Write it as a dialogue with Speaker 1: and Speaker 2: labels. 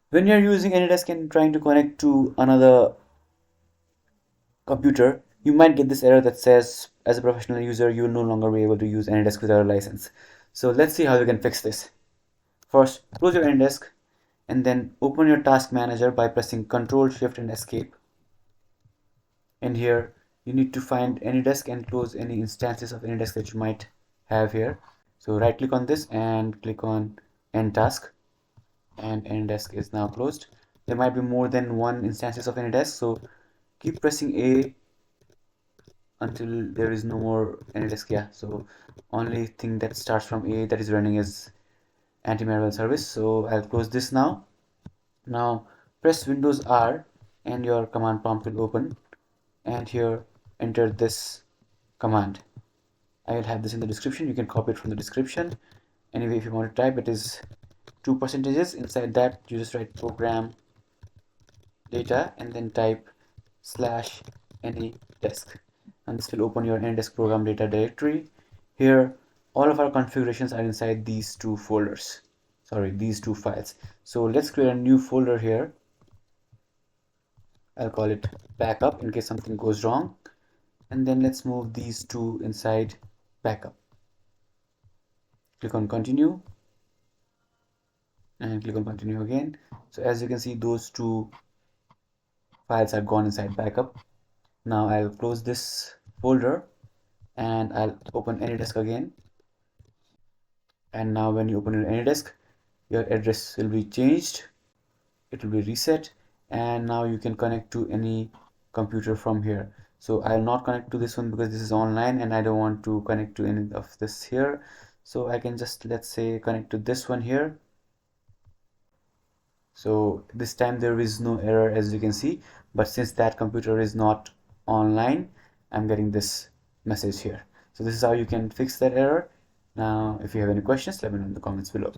Speaker 1: When you're using AnyDesk and trying to connect to another computer, you might get this error that says, as a professional user, you will no longer be able to use AnyDesk without a license. So let's see how we can fix this. First, close your AnyDesk and then open your task manager by pressing Ctrl, Shift, and Escape. And here you need to find AnyDesk and close any instances of AnyDesk that you might have here. So right click on this and click on End Task, and AnyDesk is now closed. There might be more than one instances of AnyDesk, so keep pressing A until there is no more AnyDesk. Yeah, so only thing that starts from A that is running is anti-malware service. So I'll close this now. Now press Windows R and your command prompt will open, and here enter this command. I will have this in the description. You can copy it from the description. Anyway, if you want to type, it is 2%. Inside that you just write program data and then type /AnyDesk, and this will open your AnyDesk program data directory. Here all of our configurations are inside these two folders, sorry, these two files. So let's create a new folder here. I'll call it backup in case something goes wrong, and then let's move these two inside backup. Click on continue and click on continue again. So as you can see, those two files are gone inside backup. Now I'll close this folder and I'll open AnyDesk again. And now when you open your AnyDesk, your address will be changed, it will be reset, and now you can connect to any computer from here. So I'll not connect to this one because this is online and I don't want to connect to any of this here. So I can just, let's say, connect to this one here. So this time there is no error, as you can see, but since that computer is not online, I'm getting this message here. So this is how you can fix that error. Now if you have any questions, let me know in the comments below.